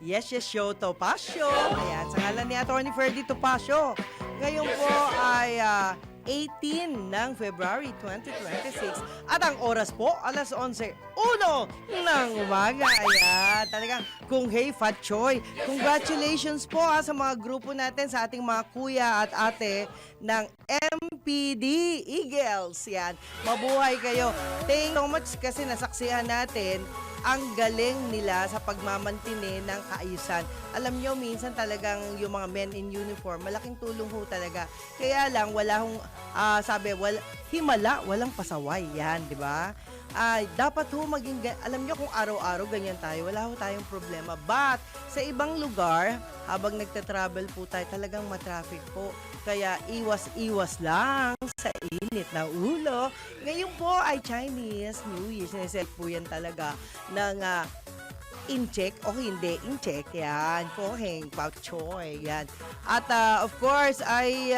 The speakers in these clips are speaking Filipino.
Yes, yes, show Topacio. Ayan, sa ngalan ni Atty. Ferdy Topacio. Ngayon po ay 18 ng February 2026. At ang oras po, alas 11:01 ng umaga. Ayan, talagang kung hey Fat Choy. Congratulations po sa mga grupo natin, sa ating mga kuya at ate ng MPD Eagles. Yan, mabuhay kayo. Thank you so much kasi nasaksihan natin ang galing nila sa pagmamantine ng kaayusan. Alam nyo, minsan talagang yung mga men in uniform, malaking tulong ho talaga. Kaya lang, wala hong, himala, walang pasaway. Yan, di ba? Dapat ho maging, alam nyo kung araw-araw ganyan tayo, wala ho tayong problema. But, sa ibang lugar, habang nagta-travel po tayo, talagang matraffic po. Kaya iwas-iwas lang sa init na ulo. Ngayon po ay Chinese New Year. Sineset po yan talaga ng in-check o hindi in-check. Yan. Poheng, Pao Choy. Yan. At of course ay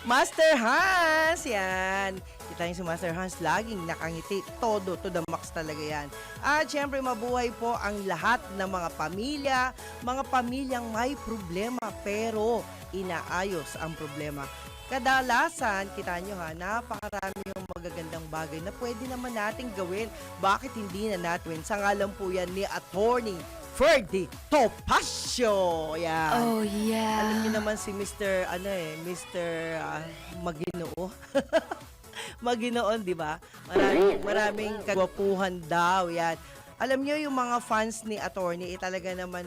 Master Hans. Yan. Kita niyo si Master Hans, laging nakangiti. Todo, to the max talaga yan. At syempre, mabuhay po ang lahat ng mga pamilyang may problema pero inaayos ang problema. Kadalasan, kita nyo napakarami yung magagandang bagay na pwede naman nating gawin. Bakit hindi na natin? Sa ngalan po yan ni Atty. Ferdy Topacio. Yan. Oh, yeah. Alam niyo naman si Mr. Maginoo. Maginoon, di ba? Maraming kagwapuhan daw. Yan. Alam niyo yung mga fans ni Attorney, talaga naman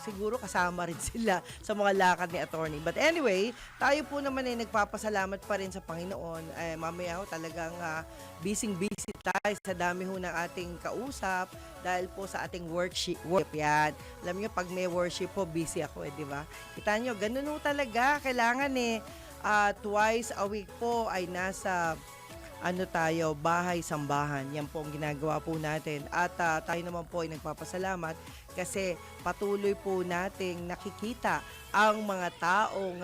siguro kasama rin sila sa mga lakad ni Attorney. But anyway, tayo po naman nagpapasalamat pa rin sa Panginoon. Mamaya talagang busy tayo sa dami ng ating kausap dahil po sa ating worship. Yan. Alam niyo, pag may worship po, busy ako di ba? Kita niyo, ganun talaga. Kailangan twice a week po ay nasa bahay-sambahan. Yan po ang ginagawa po natin. At tayo naman po ay nagpapasalamat kasi patuloy po nating nakikita ang mga taong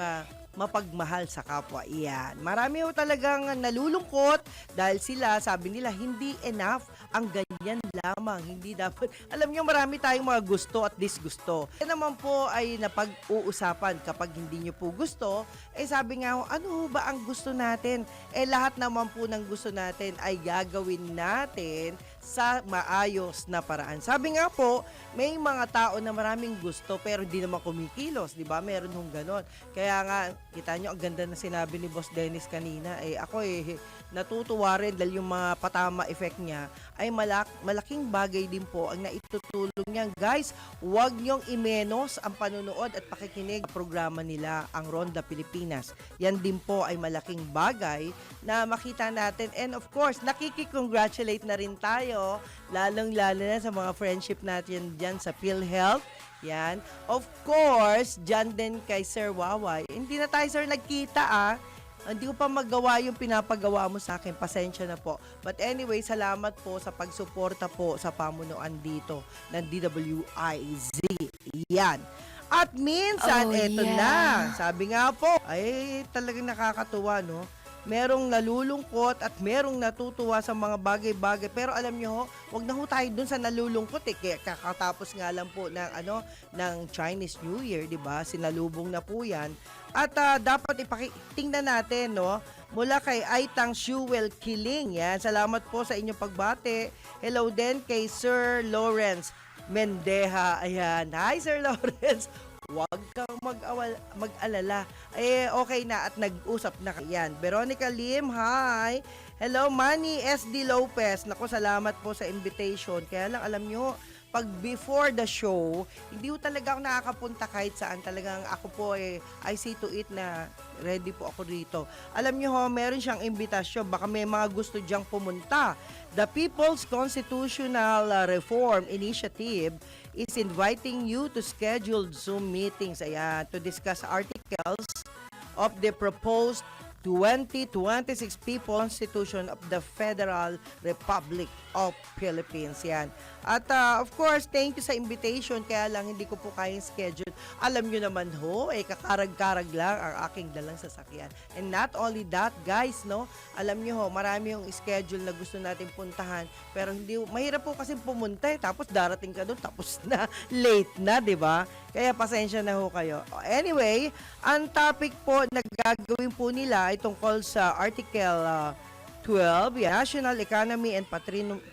mapagmahal sa kapwa. Iyan. Marami po talagang nalulungkot dahil sila, sabi nila, hindi enough ang ganyan lamang. Hindi dapat. Alam niyo, marami tayong mga gusto at disgusto. Yan naman po ay napag-uusapan. Kapag hindi niyo po gusto, sabi nga, ano ba ang gusto natin? Lahat naman po ng gusto natin ay gagawin natin sa maayos na paraan. Sabi nga po, may mga tao na maraming gusto pero hindi naman kumikilos, di ba? Meron hong ganon. Kaya nga, kita nyo, ang ganda na sinabi ni Boss Dennis kanina. Ako natutuwa rin dahil yung mga patama effect niya ay malaking bagay din po ang naitutulong niya. Guys, huwag nyong imenos ang panunood at pakikinig programa nila, ang Ronda Pilipinas. Yan din po ay malaking bagay na makita natin. And of course, nakikicongratulate na rin tayo, lalong-lalo na sa mga friendship natin dyan sa PhilHealth. Yan. Of course, dyan din kay Sir Waway. Hindi na tayo, sir, nagkita Hindi ko pa magawa yung pinapagawa mo sa akin. Pasensya na po. But anyway, salamat po sa pagsuporta po sa pamunuan dito ng DWIZ. Yan. At minsan, eto na. Sabi nga po, ay talagang nakakatuwa, no? Merong nalulungkot at merong natutuwa sa mga bagay-bagay. Pero alam nyo, wag na ho tayo dun sa nalulungkot Kaya kakatapos nga lang po ng Chinese New Year, di ba? Sinalubong na po yan. At dapat tingnan natin, no? Mula kay Aitang Shuwel Kiling, yan. Salamat po sa inyong pagbate. Hello din kay Sir Lawrence Mendeja. Ayan. Hi, Sir Lawrence. Huwag kang mag-alala. Okay na at nag-usap na yan. Veronica Lim, hi. Hello, Manny SD Lopez. Naku, salamat po sa invitation. Kaya lang, alam nyo, pag before the show, hindi ko talaga ako nakakapunta kahit saan. Talagang ako po I see to it na ready po ako rito. Alam nyo meron siyang imbitasyon. Baka may mga gusto diyang pumunta. The People's Constitutional Reform Initiative is inviting you to schedule Zoom meetings to discuss articles of the proposed 2026 Constitution of the Federal Republic of Philippines. Yan. At of course, thank you sa invitation. Kaya lang hindi ko po kayang schedule. Alam nyo naman ho, kakarag-karag lang ang aking dalang sasakyan. And not only that, guys, no? Alam nyo ho, marami yung schedule na gusto natin puntahan. Pero hindi, mahirap po kasi pumunta tapos darating ka doon, tapos na, late na, di ba? Kaya pasensya na ho kayo. Anyway, ang topic po na gagawin po nila ay tungkol sa Article 12, yan, National Economy and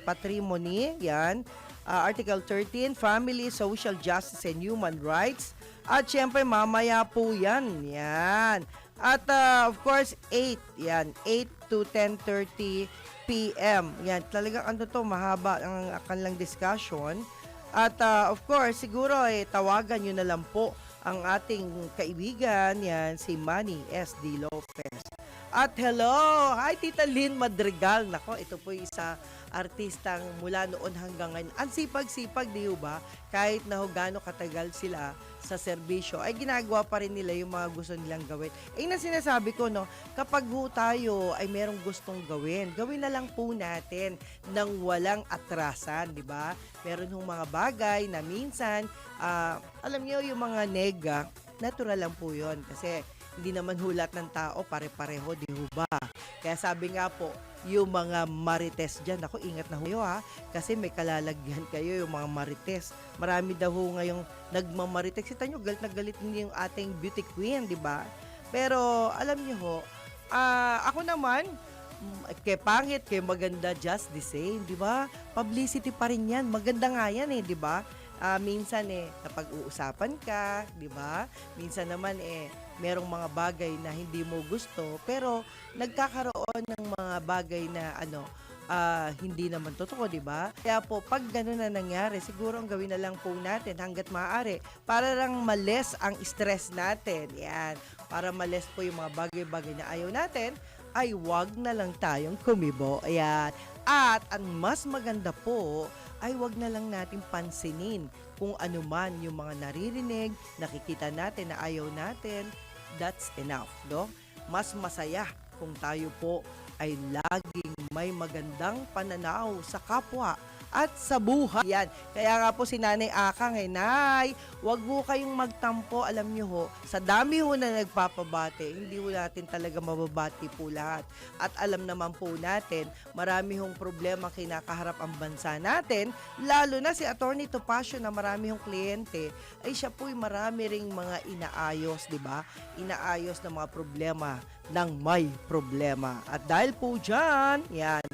Patrimony, yan. Article 13, Family, Social Justice and Human Rights. At syempre, mamaya po yan. Yan. At of course, 8, yan, 8 to 10:30 p.m. Yan, talagang ano to, mahaba ang kanilang discussion. At of course, siguro tawagan nyo na lang po ang ating kaibigan, yan, si Manny S.D. Lopez. At hello! Hi, Tita Lynn Madrigal. Nako, ito po isa artistang mula noon hanggang ngayon. Ang sipag-sipag, di ba? Kahit na gaano katagal sila sa serbisyo, ay ginagawa pa rin nila yung mga gusto nilang gawin. Na sinasabi ko, no, kapag tayo ay merong gustong gawin, gawin na lang po natin ng walang atrasan, di ba? Meron hong mga bagay na minsan, alam niyo yung mga nega, natural lang po yun. Kasi hindi naman hulat ng tao pare-pareho, di ba? Kaya sabi nga po, yung mga marites dyan, ako ingat na kayo ha, kasi may kalalagyan kayo yung mga marites. Marami daw ngayong nagmamarites. Kita nyo, galit na galit din yung ating beauty queen, di ba? Pero alam nyo ho, ako naman, kay pangit, kay maganda, just the same, di ba? Publicity pa rin yan. Maganda nga yan di ba? Minsan napag-uusapan ka, di ba? Minsan naman merong mga bagay na hindi mo gusto, pero nagkakaroon ng mga bagay na hindi naman totoo, di ba? Kaya po, pag gano'n na nangyari, siguro ang gawin na lang po natin hanggat maaari para lang males ang stress natin. Yan. Para males po yung mga bagay-bagay na ayaw natin, ay wag na lang tayong kumibo. Ayan. At ang mas maganda po, ay wag na lang natin pansinin kung ano man yung mga naririnig, nakikita natin na ayaw natin, that's enough, no? Mas masaya kung tayo po ay laging may magandang pananaw sa kapwa at sa buhay. Yan. Kaya nga po si Nanay Akang, Nay, wag mo kayong magtampo, alam nyo ho, sa dami ho na nagpapabate, hindi ho natin talaga mababati po lahat. At alam naman po natin, marami hong problema kinakaharap ang bansa natin, lalo na si Attorney Topacio na marami hong kliyente, ay siya po'y marami ring mga inaayos, di ba? Inaayos ng mga problema ng may problema. At dahil po dyan, yan,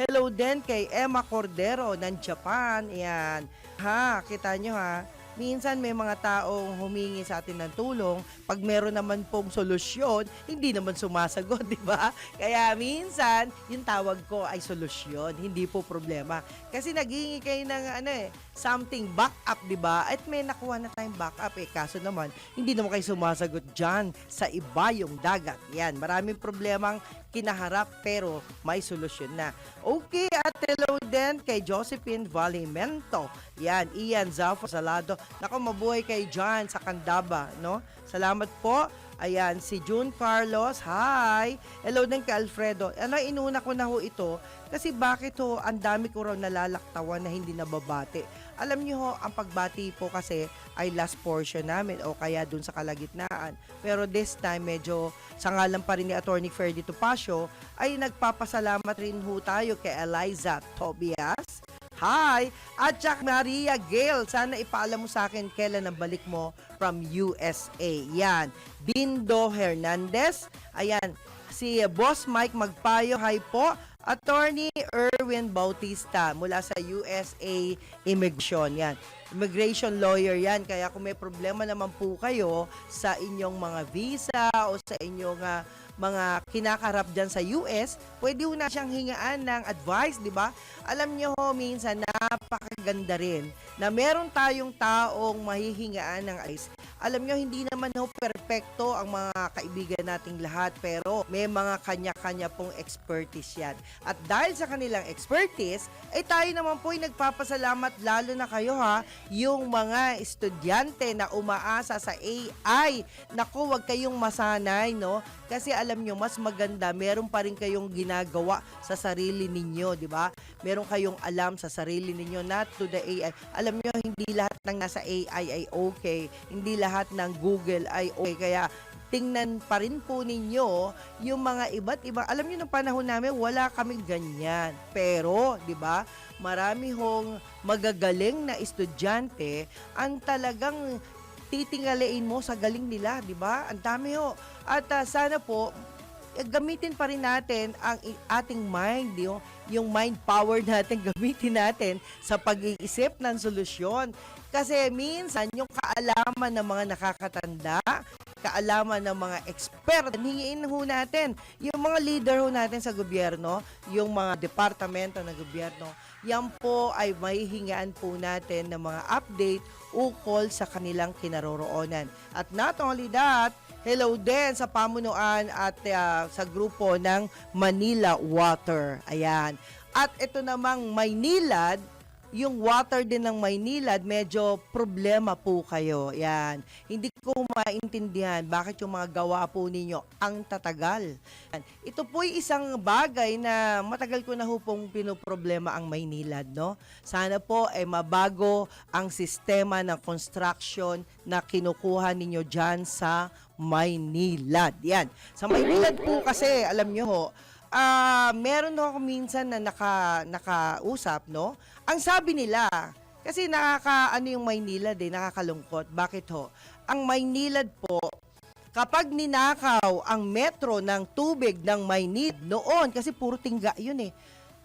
hello din kay Emma Cordero ng Japan. Yan. Ha, kita nyo ha. Minsan may mga taong humingi sa atin ng tulong. Pag meron naman pong solusyon, hindi naman sumasagot, di ba? Kaya minsan, yung tawag ko ay solusyon, hindi po problema. Kasi naghingi kayo ng something backup, di ba? At may nakuha na tayong backup kaso naman, hindi naman kayo sumasagot dyan sa ibayong dagat. Yan, maraming problemang kinaharap pero may solusyon na. Okay, at hello din kay Josephine Valimento. Yan, Ian Zafo Salado. Nako, mabuhay kay John sa Candaba, no? Salamat po. Ayan, si June Carlos. Hi! Hello din kay Alfredo. Inuna ko na ho ito kasi bakit ho, ang dami ko raw nalalaktawan na hindi nababati. Alam niyo ho, ang pagbati po kasi ay last portion namin o kaya dun sa kalagitnaan. Pero this time, medyo sa ngalan pa rin ni Attorney Ferdy Topacio, ay nagpapasalamat rin ho tayo kay Eliza Tobias. Hi! At Jack Maria Gale, sana ipaalam mo sa akin kailan ang balik mo from USA. Yan. Dindo Hernandez. Ayan. Si Boss Mike Magpayo. Hi po. Attorney Erwin Bautista mula sa USA Immigration. Yan. Immigration lawyer yan. Kaya kung may problema naman po kayo sa inyong mga visa o sa inyong mga kinakarap dyan sa US, pwede ho na siyang hingaan ng advice, di ba? Alam niyo ho, minsan napakaganda rin na meron tayong taong mahihingaan ng advice Alam nyo, hindi naman ho perpekto ang mga kaibigan nating lahat, pero may mga kanya-kanya pong expertise yan. At dahil sa kanilang expertise, ay tayo naman po ay nagpapasalamat, lalo na kayo ha, yung mga estudyante na umaasa sa AI. Naku, wag kayong masanay, no? Kasi alam nyo, mas maganda, meron pa rin kayong ginagawa sa sarili ninyo, di ba? Meron kayong alam sa sarili ninyo, not to the AI. Alam nyo, hindi lahat ng nasa AI ay okay. Hindi lahat ng Google ay okay. Kaya tingnan pa rin po ninyo yung mga iba't ibang. Alam nyo, ng panahon namin, wala kaming ganyan. Pero, di ba, marami hong magagaling na estudyante ang talagang titingalain mo sa galing nila, di ba? Ang dami ho. At sana po, gamitin pa rin natin ang ating mind, yung mind power natin, gamitin natin sa pag-iisip ng solusyon. Kasi minsan, yung kaalaman ng mga nakakatanda, kaalaman ng mga expert, hingiin ho natin. Yung mga leader ho natin sa gobyerno, yung mga departamento ng gobyerno, yan po ay mahihingaan po natin ng mga update ukol sa kanilang kinaroroonan. At not only that, hello din sa pamunuan at sa grupo ng Manila Water. Ayan. At ito namang Maynilad, yung water din ng Maynilad, medyo problema po kayo. Yan. Hindi ko maintindihan bakit yung mga gawa po ninyo ang tatagal. Yan. Ito po'y isang bagay na matagal ko na pong pinoproblema ang Maynilad, no? Sana po ay mabago ang sistema ng construction na kinukuha ninyo dyan sa Maynilad. Yan. Sa Maynilad po kasi, alam nyo ho, meron ako minsan na nakausap, no? Ang sabi nila, kasi yung Maynilad nakakalungkot. Bakit ho? Ang Maynilad po, kapag ninakaw ang metro ng tubig ng Maynilad noon, kasi puro tingga yun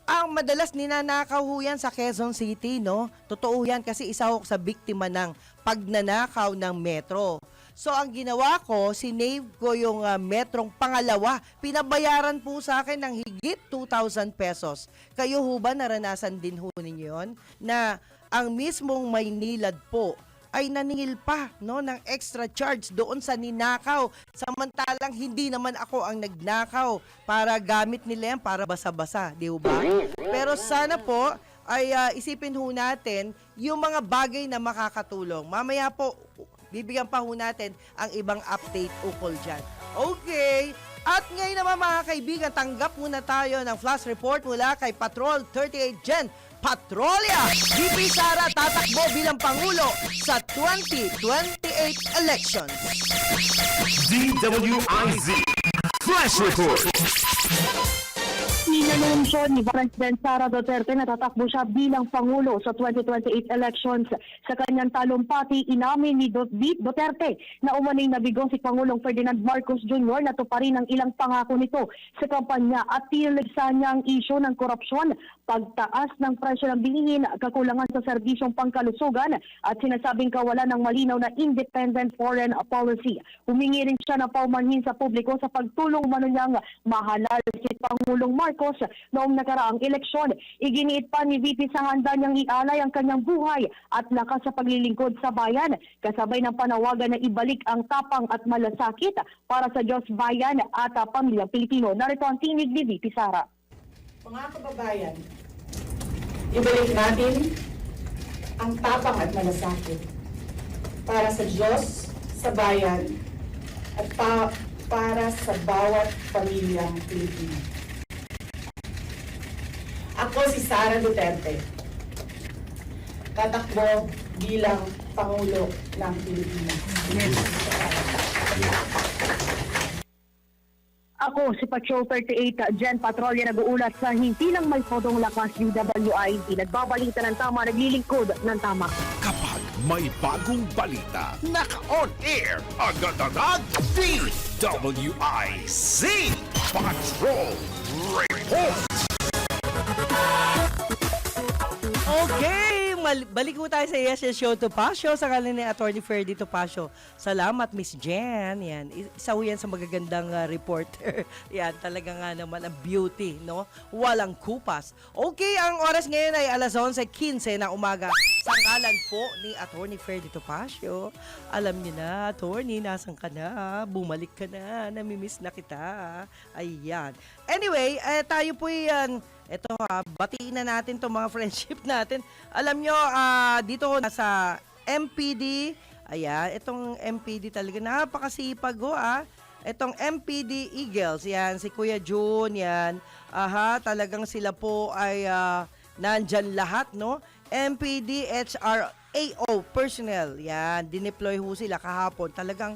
ang madalas ninanakaw ho yan sa Quezon City, no? Totoo yan kasi isa ho sa biktima ng pagnanakaw ng metro. So, ang ginawa ko, sinave ko yung metrong pangalawa. Pinabayaran po sa akin ng higit 2,000 pesos. Kayo ho ba naranasan din ho ninyo yun? Na ang mismong Maynilad po ay naningil pa, no, ng extra charge doon sa ninakaw. Samantalang hindi naman ako ang nagnakaw para gamit nila yan para basa-basa, di ba? Pero sana po ay isipin ho natin yung mga bagay na makakatulong. Mamaya po, bibigyan pa ho natin ang ibang update ukol dyan. Okay. At ngayon naman mga kaibigan, tanggap muna tayo ng flash report mula kay Patrol 38 Gen Patrolya. VP Sara tatakbo bilang Pangulo sa 2028 elections. DWIZ Flash Report. Inanunsyo ni President Sara Duterte na tatakbo siya bilang Pangulo sa 2028 elections. Sa kanyang talumpati, inamin ni Duterte na umano'y nabigo si Pangulong Ferdinand Marcos Jr. na tuparin ang ilang pangako nito sa kampanya at tinilagsa niya ang isyu ng korupsyon, pagtaas ng presyo ng bilihin, kakulangan sa serbisyong pangkalusugan at sinasabing kawalan ng malinaw na independent foreign policy. Humingi rin siya ng paumanhin sa publiko sa pagtulong umano niyang mahalal si Pangulong Marcos noong nakaraang eleksyon. Iginiit pa ni VP sa handa niyang ialay ang kanyang buhay at lakas sa paglilingkod sa bayan, kasabay ng panawagan na ibalik ang tapang at malasakit para sa Diyos, bayan at pamilyang Pilipino. Narito ang tinig ni VP Sara. Mga kababayan, ibalik natin ang tapang at malasakit para sa Diyos, sa bayan, at para sa bawat pamilyang Pilipino. Ako si Sara Duterte, tatakbo bilang Pangulo ng Pilipinas. Ako si Patrol 38 Gen Patrolya nag-uulat sa hindi lang may podong lakas DWIZ. Nagbabalita ng tama, naglilingkod ng tama. Kapag may bagong balita, naka-on air, agad-agad, DWIZ Patrol Report. Okay, balik po tayo sa Yes Yes Show Topacio sa kalan ni Attorney Ferdy Topacio. Salamat, Miss Jen. Yan, isa ho yan sa magagandang reporter. Yan, talaga nga naman ang beauty, no? Walang kupas. Okay, ang oras ngayon ay 11:15 na umaga. Sa pangalan po ni Attorney Ferdy Topacio. Alam niyo na, Attorney, nasan ka na? Bumalik ka na, namimiss na kita. Ayan. Anyway, tayo po yan. Ito batiin na natin itong mga friendship natin. Alam nyo, dito nasa MPD, ayan, itong MPD talaga, napakasipag ho Itong MPD Eagles, yan, si Kuya June, yan. Talagang sila po ay nandyan lahat, no? MPD HRAO personnel, yan, dineploy ho sila kahapon. Talagang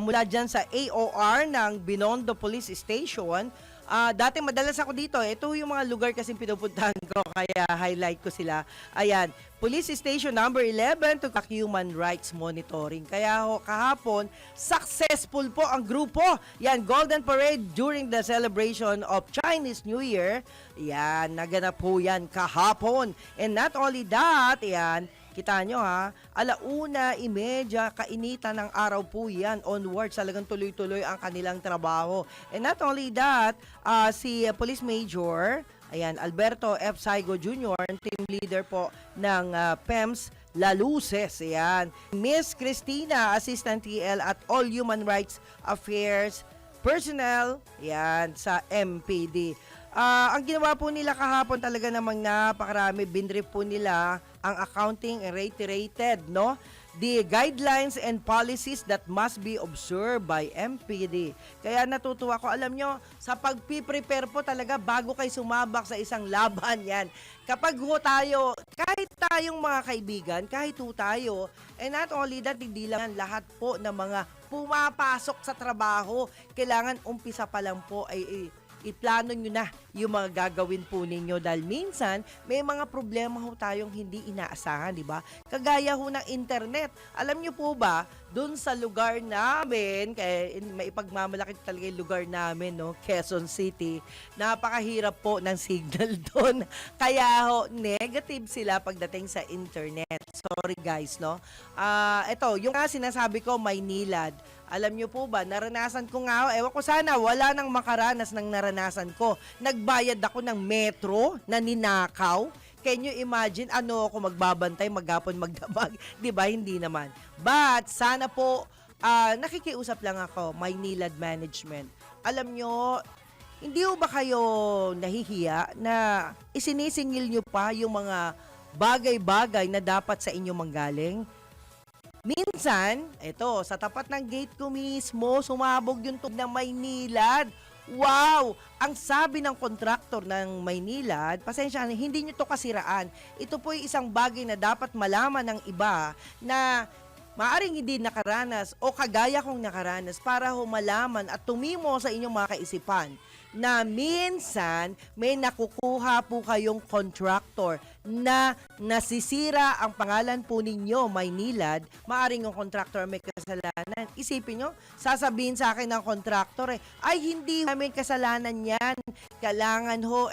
mula dyan sa AOR ng Binondo Police Station. Dati madalas ako dito. Ito yung mga lugar kasi pinupuntahan ko, kaya highlight ko sila. Ayan, Police Station number 11 to Human Rights Monitoring. Kaya kahapon, successful po ang grupo. Yan, Golden Parade during the celebration of Chinese New Year. Yan, naganap po yan kahapon. And not only that, yan, kita nyo 1:30, kainitan ng araw po yan. Onwards, talagang tuloy-tuloy ang kanilang trabaho. And not only that, si Police Major, ayan, Alberto F. Saigo Jr., team leader po ng PEMS La Luces, ayan. Miss Christina, Assistant TL at All Human Rights Affairs Personnel, ayan, sa MPD. Ang ginawa po nila kahapon talaga namang napakarami. Binrip po nila ang accounting and reiterated, no? The guidelines and policies that must be observed by MPD. Kaya natutuwa ko, alam nyo, sa pagpiprepare po talaga bago kayo sumabak sa isang laban yan. Kapag ho tayo, kahit tayong mga kaibigan, kahit ho tayo, and not only that, hindi lang lahat po ng mga pumapasok sa trabaho, kailangan umpisa pa lang po ay iplano nyo na yung mga gagawin po ninyo dahil minsan may mga problema ho tayong hindi inaasahan, di ba? Kagaya ho ng internet. Alam nyo po ba, dun sa lugar namin, kaya maipagmamalaki talaga yung lugar namin, no? Quezon City, napakahirap po ng signal doon. Kaya ho, negative sila pagdating sa internet. Sorry guys, no? Ito, yung sinasabi ko, Maynilad. Alam nyo po ba, naranasan ko nga, ewan ko sana, wala nang makaranas ng naranasan ko. Nagbayad ako ng metro na ninakaw. Can you imagine, ako magbabantay, maghapon, magdamag? Diba? Hindi naman. But, sana po, nakikiusap lang ako, Maynilad Management. Alam nyo, hindi ho ba kayo nahihiya na isinisingil nyo pa yung mga bagay-bagay na dapat sa inyo manggaling? Minsan, ito, sa tapat ng gate ko mismo, sumabog yung tubig ng Maynilad. Wow! Ang sabi ng kontraktor ng Maynilad, pasensya, hindi nyo to kasiraan. Ito po yung isang bagay na dapat malaman ng iba na maaring hindi nakaranas o kagaya kong nakaranas para humalaman at tumimo sa inyong mga kaisipan na minsan may nakukuha po kayong contractor na nasisira ang pangalan po ninyo, Maynilad, maaring yung contractor may kasalanan. Isipin nyo, sasabihin sa akin ng contractor, ay hindi namin kasalanan yan. Kailangan ho,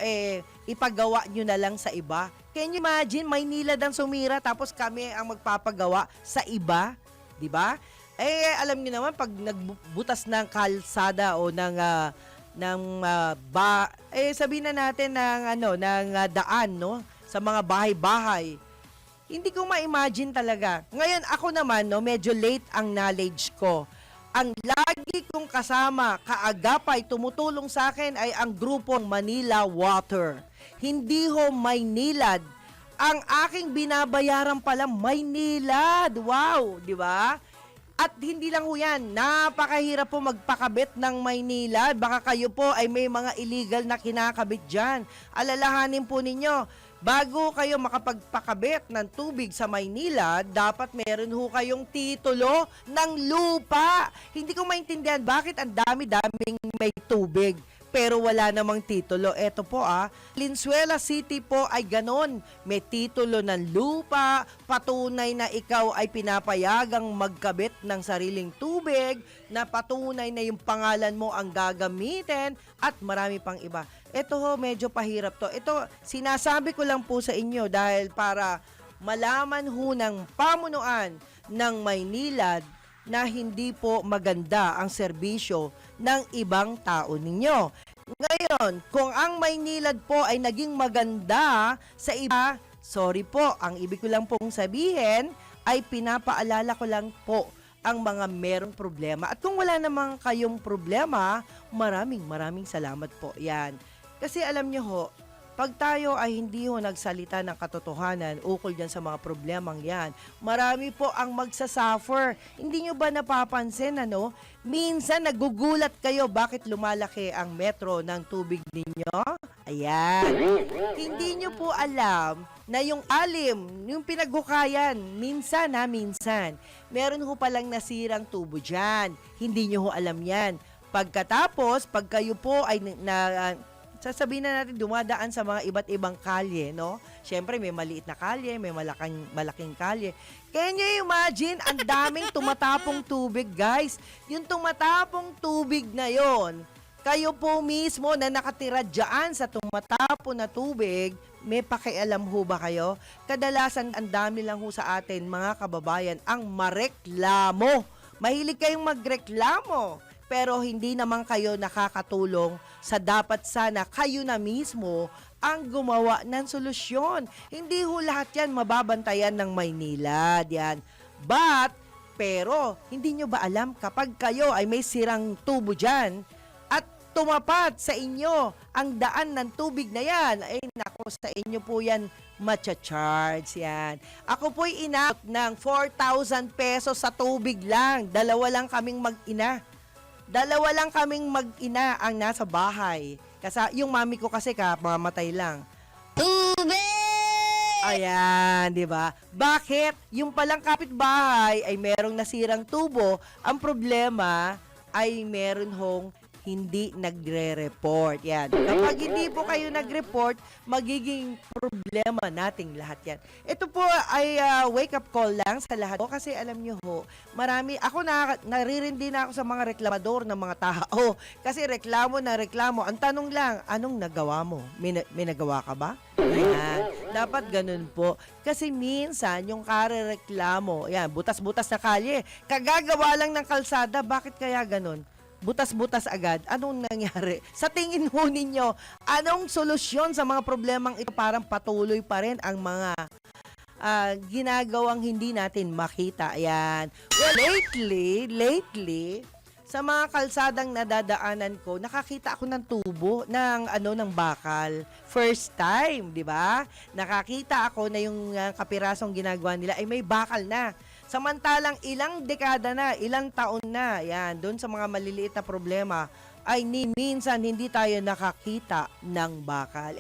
ipagawa nyo na lang sa iba. Can you imagine, Maynilad ang sumira tapos kami ang magpapagawa sa iba? Diba? Alam niyo naman, pag nagbutas ng kalsada o sabihin na natin ng daan, no, sa mga bahay-bahay. Hindi ko ma-imagine talaga. Ngayon ako naman, no, medyo late ang knowledge ko. Ang lagi kong kasama, kaagapay, tumutulong sa akin ay ang grupong Manila Water. Hindi ho Maynilad. Ang aking binabayaran pala Maynilad. Wow, di ba? At hindi lang ho yan, napakahirap po magpakabit ng Maynilad. Baka kayo po ay may mga illegal na kinakabit dyan. Alalahanin po ninyo, bago kayo makapagpakabit ng tubig sa Maynilad, dapat meron ho kayong titulo ng lupa. Hindi ko maintindihan bakit ang dami-daming may tubig pero wala namang titulo. Eto po Valenzuela City po ay ganon. May titulo ng lupa, patunay na ikaw ay pinapayagang magkabit ng sariling tubig, na patunay na yung pangalan mo ang gagamitin, at marami pang iba. Ito ho, medyo pahirap to. Ito, sinasabi ko lang po sa inyo dahil para malaman ho ng pamunuan ng Maynilad na hindi po maganda ang serbisyo ng ibang tao ninyo. Ngayon, kung ang Maynilad po ay naging maganda sa iba, Sorry po, ang ibig ko lang pong sabihin ay pinapaalala ko lang po ang mga merong problema. At kung wala namang kayong problema, maraming salamat po. Yan. Kasi alam nyo ho, pag tayo ay hindi ho nagsalita ng katotohanan ukol dyan sa mga problemang yan, marami po ang magsasuffer. Hindi nyo ba napapansin, ano? Minsan nagugulat kayo bakit lumalaki ang metro ng tubig ninyo? Ayan. Hindi nyo po alam na yung alim, yung pinaghukayan, minsan, meron ho palang nasirang tubo dyan. Hindi nyo ho alam yan. Pagkatapos, pag kayo po ay sasabihin na natin dumadaan sa mga iba't ibang kalye, no? Siyempre, may maliit na kalye, may malaking kalye. Can you imagine, ang daming tumatapong tubig, guys. Yung tumatapong tubig na yon, kayo po mismo na nakatira dyan sa tumatapon na tubig, may pakialam ho ba kayo? Kadalasan, ang dami lang ho sa atin, mga kababayan, ang mareklamo. Mahilig kayong magreklamo, pero hindi naman kayo nakakatulong sa dapat sana kayo na mismo ang gumawa ng solusyon. Hindi ho lahat yan mababantayan ng Maynila. Yan. Pero, hindi nyo ba alam kapag kayo ay may sirang tubo dyan at tumapat sa inyo ang daan ng tubig na yan, ay nako, sa inyo po yan matcha-charge yan. Ako po'y inabot ng 4,000 pesos sa tubig lang. Dalawa lang kaming mag-ina ang nasa bahay. Kasi yung mami ko kasi mamatay lang. Tubig! Ayan, di ba? Bakit? Yung palang kapitbahay ay merong nasirang tubo. Ang problema ay meron hong hindi nagre-report. Yan. Kapag hindi po kayo nag-report, magiging problema nating lahat yan. Ito po ay wake-up call lang sa lahat. Kasi alam nyo ho, naririndi na ako sa mga reklamador ng mga tao. Kasi reklamo na reklamo. Ang tanong lang, anong nagawa mo? May nagawa ka ba? Yan. Dapat ganun po. Kasi minsan, yung karereklamo, yan, butas-butas na kalye, kagagawa lang ng kalsada, bakit kaya ganun? Butas-butas agad. Anong nangyari? Sa tingin ho ninyo, anong solusyon sa mga problemang ito? Parang patuloy pa rin ang mga ginagawang hindi natin makita. Ayan. Well, lately, sa mga kalsadang nadadaanan ko, nakakita ako ng tubo ng bakal. First time, di ba? Nakakita ako na yung kapirasong ginagawa nila ay may bakal na. Samantalang ilang dekada na, ilang taon na, yan, doon sa mga maliliit na problema, ay minsan hindi tayo nakakita ng bakal.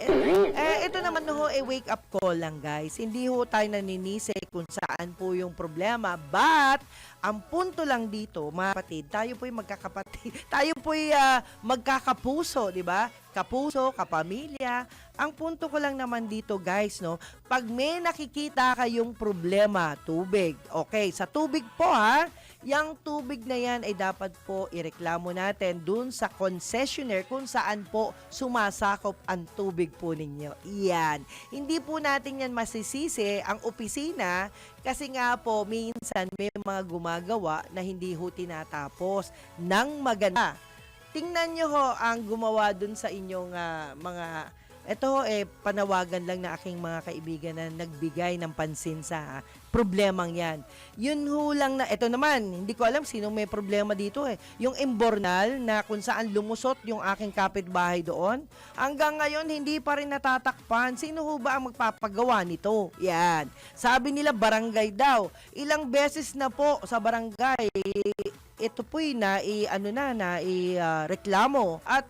Ito naman ho, wake up call lang, guys. Hindi ho tayo naninisi kung saan po yung problema, but ang punto lang dito, mga kapatid, tayo po'y magkakapatid, tayo po'y magkakapuso, di ba? Kapuso, kapamilya. Ang punto ko lang naman dito, guys, no, pag may nakikita kayong problema, tubig, okay, sa tubig po yung tubig na yan ay dapat po ireklamo natin dun sa concessionaire kung saan po sumasakop ang tubig po ninyo. Iyan. Hindi po natin yan masisisi ang opisina kasi nga po minsan may mga gumagawa na hindi ho tinatapos ng maganda. Tingnan nyo ho ang gumawa dun sa inyong panawagan lang na aking mga kaibigan na nagbigay ng pansin sa problemang yan. Yun ho lang na, ito naman, hindi ko alam sino may problema dito Yung Imbornal na kung saan lumusot yung aking kapitbahay doon, hanggang ngayon hindi pa rin natatakpan. Sino ho ba ang magpapagawa nito? Yan. Sabi nila barangay daw. Ilang beses na po sa barangay, ito po'y reklamo at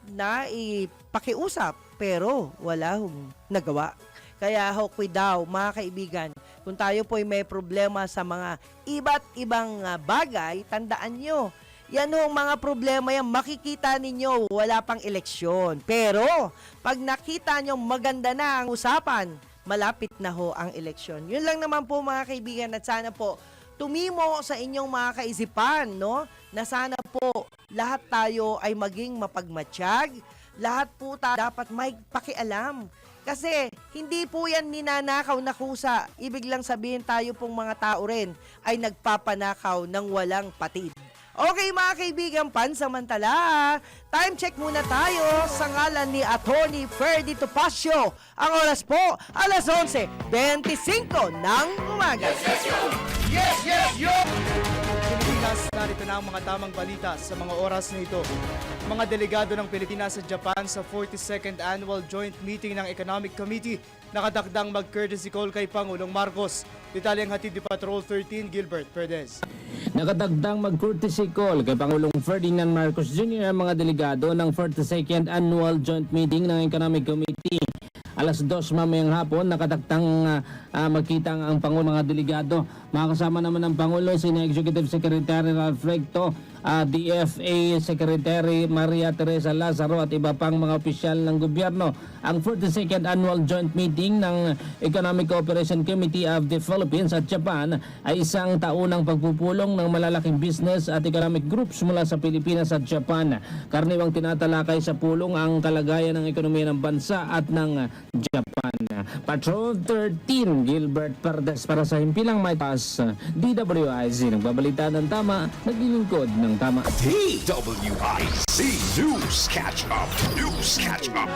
pakiusap, pero wala hong nagawa. Kaya daw, mga kaibigan, kung tayo po'y may problema sa mga iba't ibang bagay, tandaan nyo, yan hong mga problema yan, makikita ninyo, wala pang eleksyon. Pero, pag nakita nyo maganda na ang usapan, malapit na ho ang eleksyon. Yun lang naman po, mga kaibigan, at sana po, tumimo sa inyong mga kaisipan, no? Na sana po lahat tayo ay maging mapagmatsyag, lahat po dapat may pakialam. Kasi hindi po yan ninanakaw na kusa. Ibig lang sabihin tayo pong mga tao rin ay nagpapanakaw ng walang patid. Okay mga kaibigan, pansamantala, time check muna tayo sa ngalan ni Atty. Ferdy Topacio. Ang oras po, alas 11:25 ng umaga. Pilipinas, narito na ang mga tamang balita sa mga oras na ito. Mga delegado ng Pilipinas sa Japan sa 42nd Annual Joint Meeting ng Economic Committee nakatakdang mag-courtesy call kay Pangulong Marcos. Detalyeng hatid ni Patrol 13 Gilbert Perdez. Nakatagdang mag-courtesy call kay Pangulong Ferdinand Marcos Jr. ang mga delegado ng 42nd Annual Joint Meeting ng Economic Committee. Alas 2 mamayang hapon, nakataktang magkita ang Pangulo mga delegado. Makakasama naman ng Pangulo si Executive Secretary Ralph Recto, DFA Secretary Maria Teresa Lazaro at iba pang mga opisyal ng gobyerno. Ang 42nd Annual Joint Meeting ng Economic Cooperation Committee of the Philippines at Japan ay isang taunang pagpupulong ng malalaking business at economic groups mula sa Pilipinas at Japan. Karaniwang tinatalakay sa pulong ang kalagayan ng ekonomiya ng bansa at ng Japan. Patrol 13 Gilbert Perdez para sa Himpilang May Taas, DWIZ. Nagbabalita ng tama, naglilingkod ng tama. DWIZ News Catch Up. News Catch Up.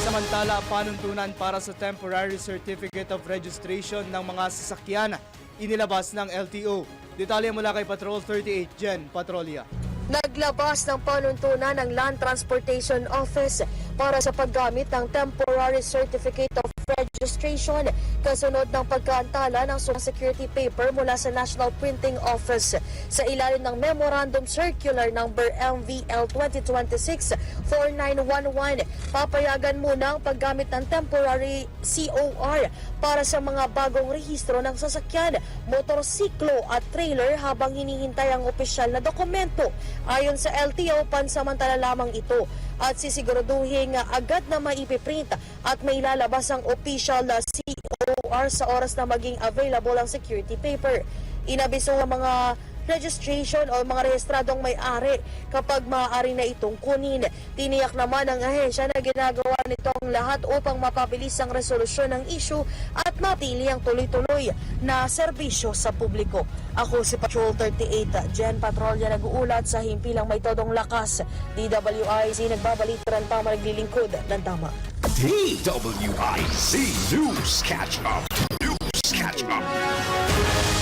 Samantala, panuntunan para sa Temporary Certificate of Registration ng mga sasakyan inilabas ng LTO. Detalye mula kay Patrol 38, Jen Patrolya. Naglabas ng panuntunan ng Land Transportation Office para sa paggamit ng Temporary Certificate of Registration kasunod ng pagkaantala ng Social Security paper mula sa National Printing Office sa ilalim ng Memorandum Circular Number MVL 2026-4911. Papayagan muna ang paggamit ng Temporary COR para sa mga bagong rehistro ng sasakyan, motorsiklo at trailer habang hinihintay ang opisyal na dokumento. Ayon sa LTO, pansamantala lamang ito at sisiguraduhin agad na maipiprint at may lalabas ang official na COR sa oras na maging available ang security paper. Inabiso ang mga registration o mga rehistradong may-ari kapag maaari na itong kunin. Tiniyak naman ng ahensya na ginagawa nitong lahat upang mapabilis ang resolusyon ng issue at mapili ang tuloy-tuloy na serbisyo sa publiko. Ako si Patrol 38, Jen Patrolya, nag-uulat sa himpilang may todong lakas. DWIZ nagbabalita ng tama, naglilingkod ng tama. DWIZ News Catch Up. News Catch Up.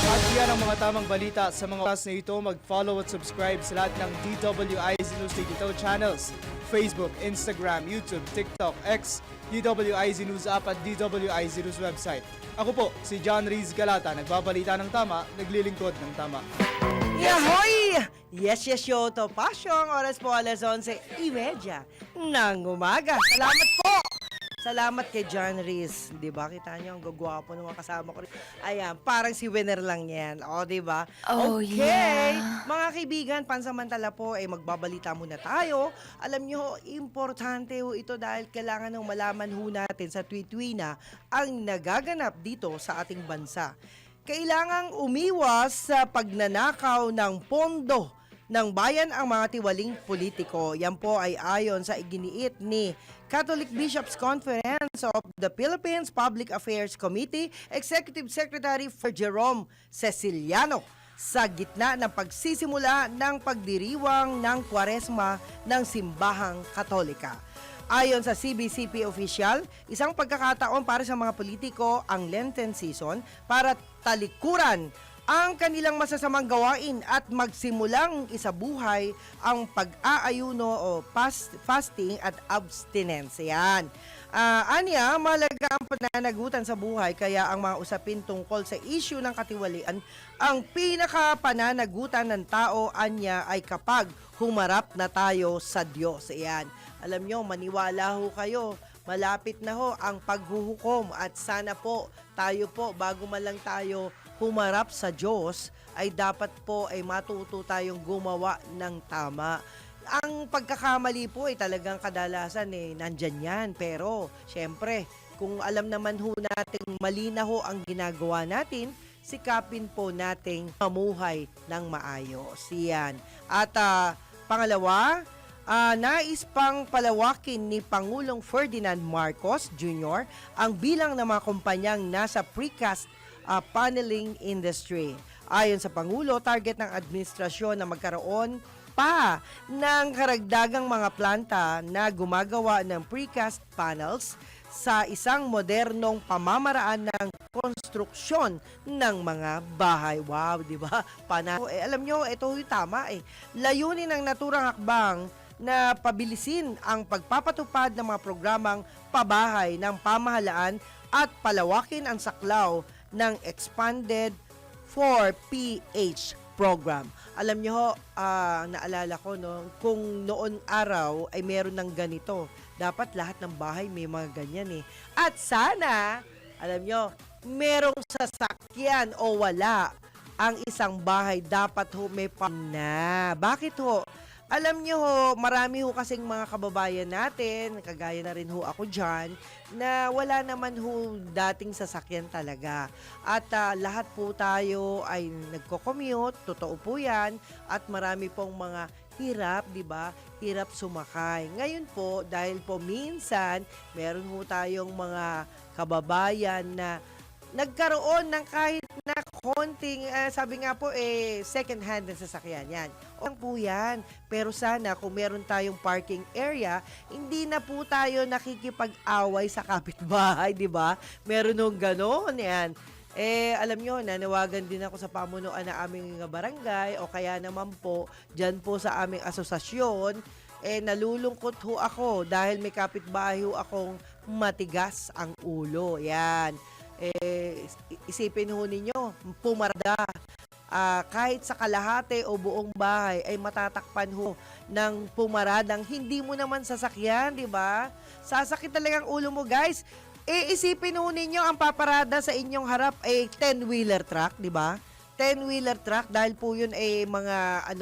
At yan ang mga tamang balita sa mga oras na ito. Mag-follow at subscribe sa lahat ng DWIZ News digital channels. Facebook, Instagram, YouTube, TikTok, X, DWIZ News app at DWIZ News website. Ako po, si John Riz Galata, nagbabalita ng tama, naglilingkod ng tama. Yahoy! Yes, yo, Topacio. Ang oras po, alas 11:30 ng umaga. Salamat po! Salamat kay John Riz. Di ba? Kita niyo, ang gagwapo ng mga kasama ko. Ayan, parang si winner lang yan. O, di ba? Oh, okay. yeah. Mga kaibigan, pansamantala po, magbabalita muna tayo. Alam niyo, importante ho ito dahil kailangan nang malaman ho natin sa tuwi-tuwi na ang nagaganap dito sa ating bansa. Kailangang umiwas sa pagnanakaw ng pondo ng bayan ang mga tiwaling politiko. Yan po ay ayon sa iginiit ni Catholic Bishops Conference of the Philippines Public Affairs Committee Executive Secretary for Jerome Ceciliano sa gitna ng pagsisimula ng pagdiriwang ng Kwaresma ng Simbahang Katolika. Ayon sa CBCP official, isang pagkakataon para sa mga politiko ang Lenten season para talikuran ang kanilang masasamang gawain at magsimulang isabuhay ang pag-aayuno o fasting at abstinence. Yan. Anya, malaga ang pananagutan sa buhay kaya ang mga usapin tungkol sa issue ng katiwalian ang pinaka-pananagutan ng tao, anya, ay kapag humarap na tayo sa Diyos. Yan. Alam nyo, maniwala ho kayo. Malapit na ho ang paghuhukom at sana po tayo po bago man lang tayo humarap sa Diyos ay dapat po ay matuto tayong gumawa ng tama. Ang pagkakamali po ay talagang kadalasan nandyan yan. Pero syempre, kung alam naman ho natin mali na ho ang ginagawa natin, sikapin po nating mamuhay ng maayos. Yan. At pangalawa, nais pang palawakin ni Pangulong Ferdinand Marcos Jr. ang bilang ng mga kumpanyang nasa precast paneling industry. Ayon sa Pangulo, target ng administrasyon na magkaroon pa ng karagdagang mga planta na gumagawa ng precast panels sa isang modernong pamamaraan ng konstruksyon ng mga bahay. Wow, di ba? Alam nyo, ito yung tama eh. Layunin ng naturang hakbang na pabilisin ang pagpapatupad ng mga programang pabahay ng pamahalaan at palawakin ang saklaw ng expanded 4PH program. Alam nyo ho, naalala ko no, kung noon araw ay meron ng ganito, dapat lahat ng bahay may mga ganyan eh. At sana, alam nyo, merong sasakyan o wala ang isang bahay, dapat ho may na. Bakit ho? Alam nyo ho, marami ho kasing mga kababayan natin, kagaya na rin ho ako dyan, na wala naman ho dating sasakyan talaga. At lahat po tayo ay nagko-commute, totoo po yan, at marami pong mga hirap, di ba? Hirap sumakay. Ngayon po, dahil po minsan, meron ho tayong mga kababayan na nagkaroon ng kahit na konting, sabi nga po, second hand na sasakyan yan. O po yan. Pero sana kung meron tayong parking area, hindi na po tayo nakikipag-away sa kapitbahay, di ba? Meron nung gano'n yan. Alam nyo, nanawagan din ako sa pamunuan ng aming barangay o kaya naman po, dyan po sa aming asosasyon, nalulungkot ho ako dahil may kapitbahay ho akong matigas ang ulo. Yan. Isipin ho ninyo, pumarada. Kahit sa kalahati o buong bahay ay matatakpan ho ng pumaradang hindi mo naman sasakyan, di ba? Sasakit talagang ulo mo, guys. Isipin ho ninyo ang paparada sa inyong harap ay 10-wheeler truck, di ba? 10-wheeler truck dahil po yun ay mga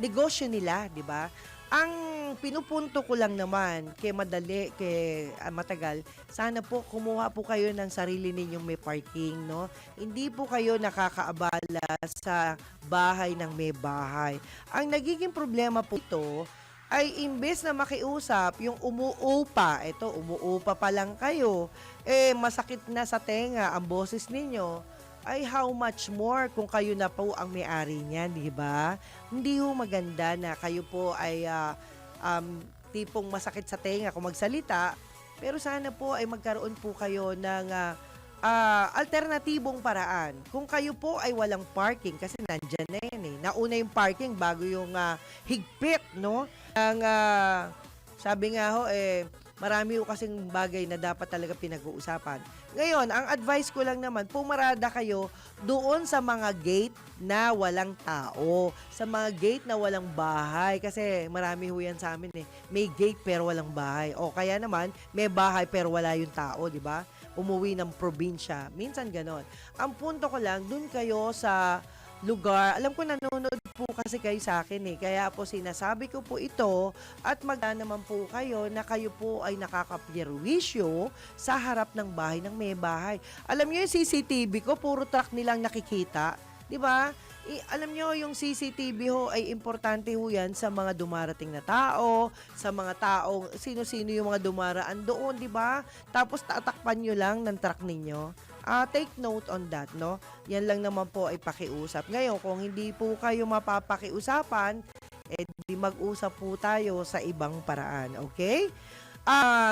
negosyo nila, di ba? Ang pinupunto ko lang naman kay matagal, sana po kumuha po kayo ng sarili ninyong may parking, no? Hindi po kayo nakakaabala sa bahay ng may bahay. Ang nagiging problema po ito ay imbes na makiusap, yung umuupa pa lang kayo, masakit na sa tenga ang boses ninyo, ay how much more kung kayo na po ang may-ari niyan, di ba? Hindi ho maganda na kayo po ay tipong masakit sa tenga kung magsalita, pero sana po ay magkaroon po kayo ng alternatibong paraan. Kung kayo po ay walang parking, kasi nandyan na yan eh. Nauna yung parking bago yung higpit, no? Sabi nga ho, marami ho kasing bagay na dapat talaga pinag-uusapan. Ngayon, ang advice ko lang naman, pumarada kayo doon sa mga gate na walang tao. Sa mga gate na walang bahay. Kasi marami ho yan sa amin eh. May gate pero walang bahay. O kaya naman, may bahay pero wala yung tao, di ba? Umuwi ng probinsya. Minsan ganon. Ang punto ko lang, doon kayo sa lugar. Alam ko nanonood po kasi kayo sa akin eh. Kaya po sinasabi ko po ito at naman po kayo na kayo po ay nakakapirwisyo sa harap ng bahay ng may bahay. Alam niyo yung CCTV ko, puro truck nilang nakikita. Di ba? Alam nyo, yung CCTV ho ay importante ho yan sa mga dumarating na tao, sa mga tao, sino-sino yung mga dumaraan doon, di ba? Tapos tatakpan nyo lang ng truck ninyo. Take note on that, no? Yan lang naman po ay pakiusap. Ngayon, kung hindi po kayo mapapakiusapan, di mag-usap po tayo sa ibang paraan, okay?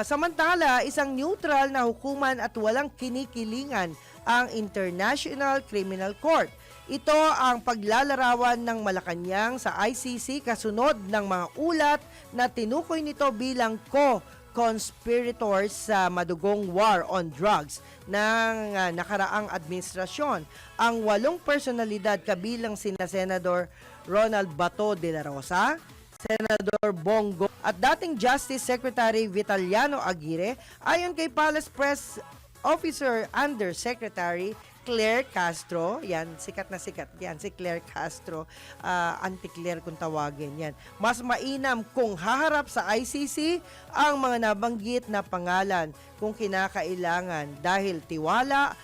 Samantala, isang neutral na hukuman at walang kinikilingan ang International Criminal Court. Ito ang paglalarawan ng Malacanang sa ICC kasunod ng mga ulat na tinukoy nito bilang co-conspirators sa madugong war on drugs ng nakaraang administrasyon. Ang 8 personalidad kabilang sina Senador Ronald Bato de la Rosa, Senador Bongo at dating Justice Secretary Vitaliano Aguirre, ayon kay Palace Press Officer Undersecretary Claire Castro, yan, sikat na sikat yan, si Claire Castro, anti-Claire kung tawagin yan. Mas mainam kung haharap sa ICC ang mga nabanggit na pangalan kung kinakailangan dahil tiwala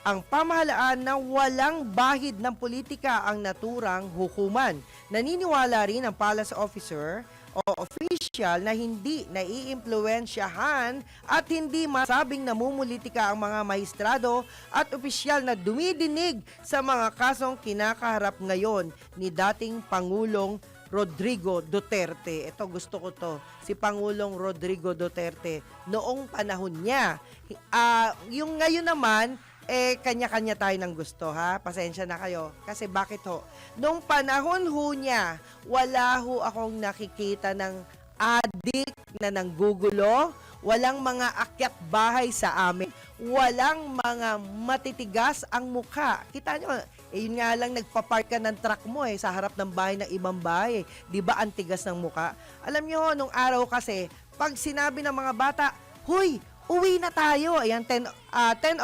ang pamahalaan na walang bahid ng politika ang naturang hukuman. Naniniwala rin ang Palace Officer o official na hindi naiimpluwensyahan at hindi masabing namumulitika ang mga maestrado at opisyal na dumidinig sa mga kasong kinakaharap ngayon ni dating Pangulong Rodrigo Duterte. Ito, gusto ko to. Si Pangulong Rodrigo Duterte, noong panahon niya. Yung ngayon naman, kanya-kanya tayo ng gusto, ha? Pasensya na kayo. Kasi bakit ho? Nung panahon ho niya, wala ho akong nakikita ng adik na nanggugulo, walang mga akyat bahay sa amin, walang mga matitigas ang mukha. Kita nyo, yun nga lang nagpapark ka ng truck mo sa harap ng bahay ng ibang bahay. Di ba ang tigas ng mukha? Alam nyo, nung araw kasi, pag sinabi ng mga bata, "Huy, uwi na tayo." Ayan, 10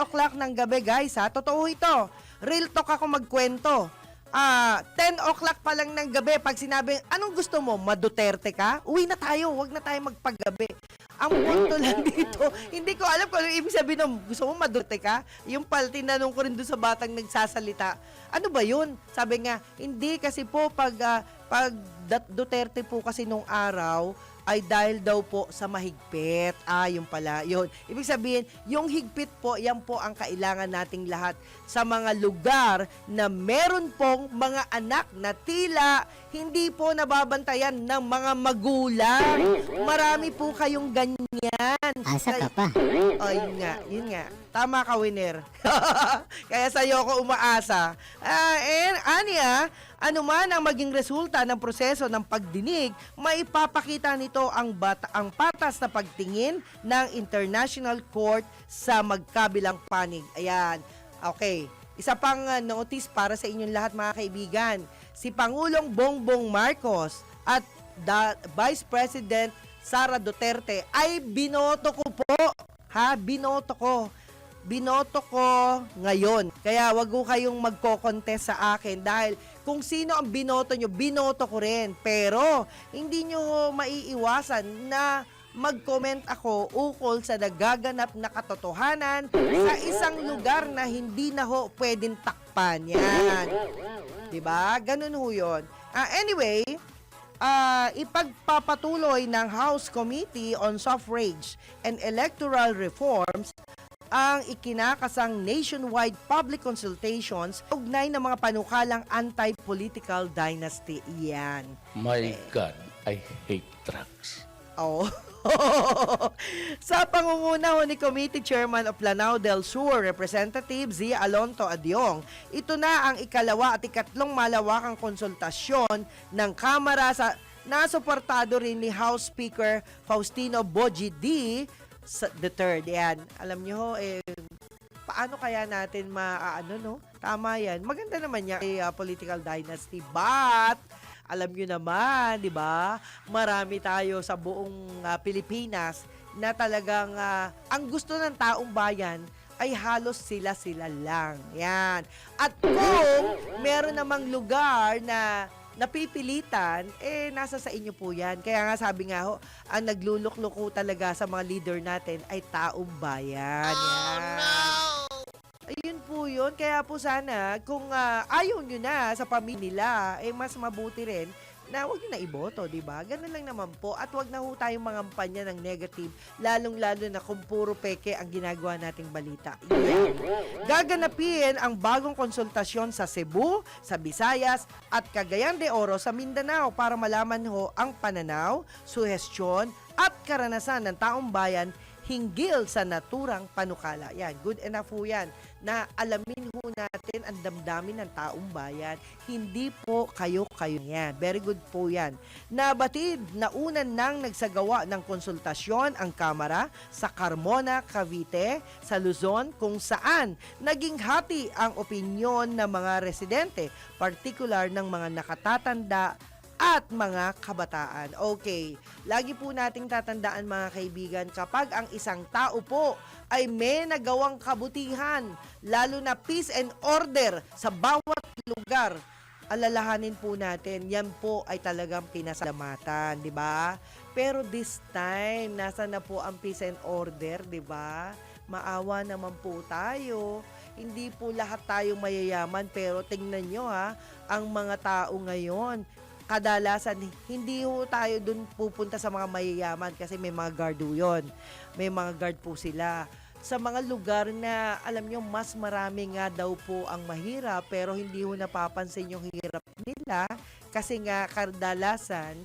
o'clock ng gabi, guys, ha? Totoo ito. Real talk ako magkwento. 10 o'clock pa lang ng gabi, pag sinabi, "Anong gusto mo? Maduterte ka? Uwi na tayo, wag na tayo magpagabi." Ang punto lang dito, hindi ko alam kung ano ibig sabihin ng gusto mo maduterte ka. Yung pala, tinanong ko rin doon sa batang nagsasalita. Ano ba yun? Sabi nga, hindi kasi po pag Duterte po kasi nung araw, ay dahil daw po sa mahigpit. Yung pala, yun. Ibig sabihin, yung higpit po, yan po ang kailangan nating lahat sa mga lugar na meron pong mga anak na tila hindi po nababantayan ng mga magulang. Marami po kayong ganyan. Asa ka pa. Yun nga. Tama ka, winner. Kaya sa'yo ako umaasa. Ano man ang maging resulta ng proseso ng pagdinig, maipapakita nito ang patas na pagtingin ng International Court sa magkabilang panig. Ayan. Okay. Isa pang notice para sa inyong lahat, mga kaibigan. Si Pangulong Bongbong Marcos at Vice President Sara Duterte ay binoto ko po. Binoto ko ngayon. Kaya wag ko kayong magko-contest sa akin dahil kung sino ang binoto nyo, binoto ko rin. Pero hindi nyo maiiwasan na mag-comment ako ukol sa nagaganap na katotohanan sa isang lugar na hindi na ho pwedeng takpan. Yan. Diba? Ganun ho yun. Anyway, ipagpapatuloy ng House Committee on Suffrage and Electoral Reforms ang ikinakasang nationwide public consultations ugnay ng mga panukalang anti-political dynasty. Yan. My God, I hate trucks. Oh. Sa pangunguna ni Committee Chairman of Lanao del Sur, Representative Zia Alonto Adyong, ito na ang ikalawa at ikatlong malawakang konsultasyon ng Kamara sa nasuportado rin ni House Speaker Faustino Boji D. the third. Yan. Alam nyo, paano kaya natin no? Tama yan. Maganda naman yan, political dynasty. But, alam nyo naman, di ba? Marami tayo sa buong Pilipinas na talagang ang gusto ng taong bayan ay halos sila-sila lang. Yan. At kung meron namang lugar na napipilitan, nasa sa inyo po yan. Kaya nga sabi nga ho, ang naglulukloko talaga sa mga leader natin ay taong bayan. Yan. Ayun po yun. Kaya po sana, kung ayaw nyo na sa pamilya nila, mas mabuti rin na huwag nyo na iboto, di ba? Ganun lang naman po. At huwag na ho tayong mangampanya ng negative, lalong-lalo na kung puro peke ang ginagawa nating balita. Yeah. Gaganapin ang bagong konsultasyon sa Cebu, sa Visayas, at Cagayan de Oro sa Mindanao para malaman ho ang pananaw, suhestyon, at karanasan ng taong bayan hinggil sa naturang panukala. Yan, good enough po yan na alamin ho natin ang damdamin ng taong bayan. Hindi po kayo-kayo yan. Very good po yan. Nabatid na unan nang nagsagawa ng konsultasyon ang Kamara sa Carmona, Cavite, sa Luzon, kung saan naging hati ang opinyon ng mga residente, particular ng mga nakatatanda at mga kabataan. Okay, lagi po nating tatandaan, mga kaibigan, kapag ang isang tao po ay may nagawang kabutihan, lalo na peace and order sa bawat lugar, alalahanin po natin, yan po ay talagang pinasalamatan, di ba? Pero this time, nasa na po ang peace and order, di ba? Maawa naman po tayo. Hindi po lahat tayo mayayaman, pero tingnan nyo ang mga tao ngayon, kadalasan hindi ho tayo dun pupunta sa mga mayayaman kasi may mga guard ho yun. May mga guard po sila. Sa mga lugar na alam nyo mas marami nga daw po ang mahirap pero hindi ho napapansin yung hirap nila kasi nga kadalasan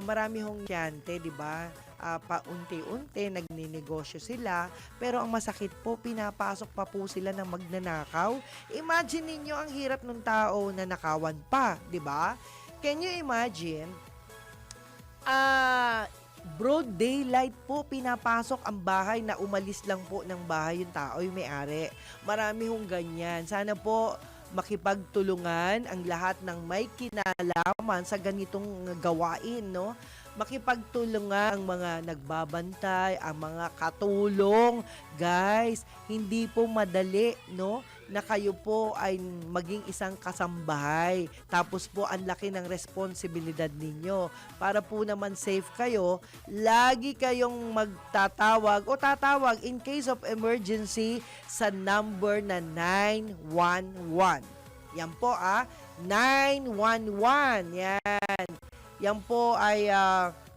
marami hong tiyante, di ba? Paunti-unti nagninegosyo sila pero ang masakit po pinapasok pa po sila ng magnanakaw. Imagine ninyo ang hirap ng tao na nakawan pa, di ba? Can you imagine? Broad daylight po pinapasok ang bahay na umalis lang po ng bahay yung tao, yung may-ari. Marami hong ganyan. Sana po makipagtulungan ang lahat ng may kinalaman sa ganitong gawain, no? Makipagtulungan ang mga nagbabantay, ang mga katulong. Guys, hindi po madali, no? Na kayo po ay maging isang kasambahay. Tapos po ang laki ng responsibilidad ninyo. Para po naman safe kayo, lagi kayong magtatawag o tatawag in case of emergency sa number na 911. Yan po 911. Yan. Yan po ay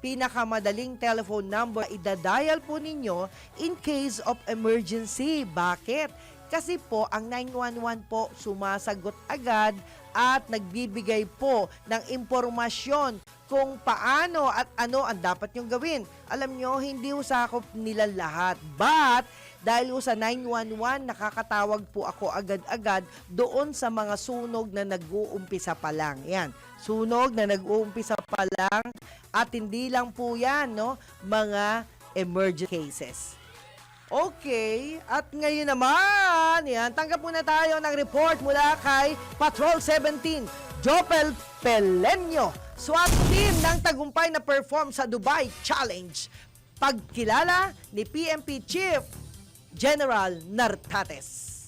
pinakamadaling telephone number idadial po ninyo in case of emergency. Bakit? Kasi po, ang 911 po sumasagot agad at nagbibigay po ng impormasyon kung paano at ano ang dapat nyong gawin. Alam nyo, hindi usakop nila lahat. But, dahil sa 911, nakakatawag po ako agad-agad doon sa mga sunog na nag-uumpisa pa lang. Yan, sunog na nag-uumpisa pa lang at hindi lang po yan, no, mga emergency cases. Okay, at ngayon naman, yan, tanggap muna tayo ng report mula kay Patrol 17, Jopel Pelenyo, SWAT team ng tagumpay na perform sa Dubai Challenge. Pagkilala ni PNP Chief General Nartates.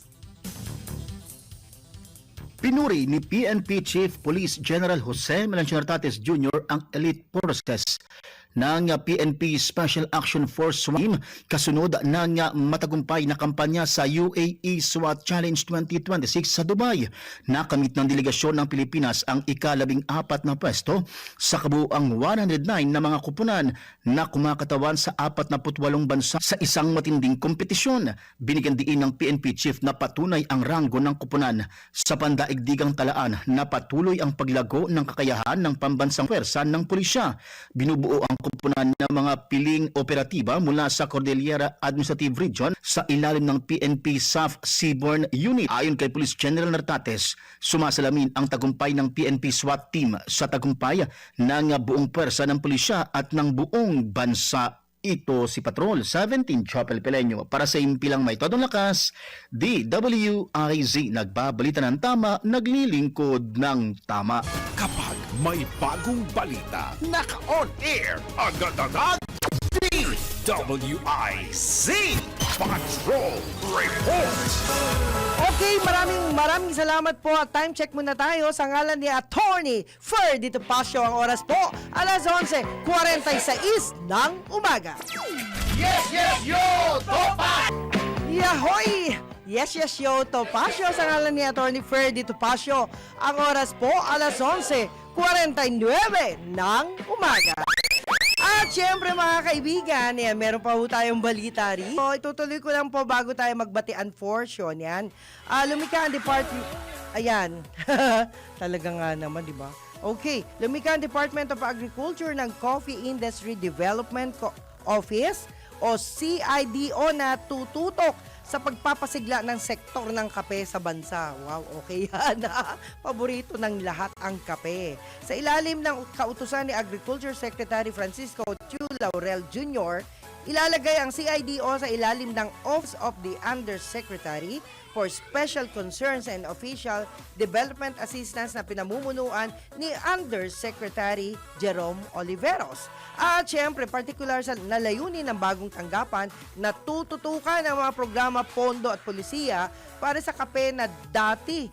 Pinuri ni PNP Chief Police General Jose Melanchon Nartates Jr. ang elite forces ng PNP Special Action Force team kasunod ng matagumpay na kampanya sa UAE SWAT Challenge 2026 sa Dubai. Nakamit ng delegasyon ng Pilipinas ang ika-14 na pwesto sa kabuuang 109 na mga kupunan na kumakatawan sa 48 bansa sa isang matinding kompetisyon. Binigyan diin ng PNP Chief na patunay ang ranggo ng kupunan sa pandaigdigang talaan na patuloy ang paglago ng kakayahan ng pambansang pwersa ng pulisya. Binubuo ang kupunan ng mga piling operatiba mula sa Cordillera Administrative Region sa ilalim ng PNP SAF Seaborne Unit. Ayon kay Police General Nartates, sumasalamin ang tagumpay ng PNP SWAT team sa tagumpay ng buong pwersa ng pulisya at ng buong bansa. Ito si Patrol 17 Chopel Pelenyo para sa impilang may todong lakas, DWIZ, nagbabalita ng tama, naglilingkod ng tama. Kapag may bagong balita, naka-on air, agad-agad, DWIZ Patrol Report. Okay, maraming salamat po at time check muna tayo sa ngalan ni Attorney Ferdy Topacio. Ang oras po, alas 11:46 ng umaga. Yes, yo, Topa! Yahoy! Yes, yo, Topacio sa ngalan ni Attorney Ferdy Topacio. Ang oras po, alas 11:49 ng umaga. At syempre mga kaibigan, yan, meron pa po tayong balita rito. Itutuloy ko lang po bago tayo magbatian portion. Yan. Lumika ang department... Ayan. Talaga nga naman, di ba? Okay. Lumika ang Department of Agriculture ng Coffee Industry Development Office o CIDO na tututok sa pagpapasigla ng sektor ng kape sa bansa. Wow, okay yan. Paborito ng lahat ang kape. Sa ilalim ng kautusan ni Agriculture Secretary Francisco Chu Laurel Jr., ilalagay ang CIDO sa ilalim ng Office of the Undersecretary for Special Concerns and Official Development Assistance na pinamumunuan ni Undersecretary Jerome Oliveros. At syempre, particular sa nalayunin ng bagong tanggapan na tututukan ang mga programa, pondo at polisiya para sa kape na dati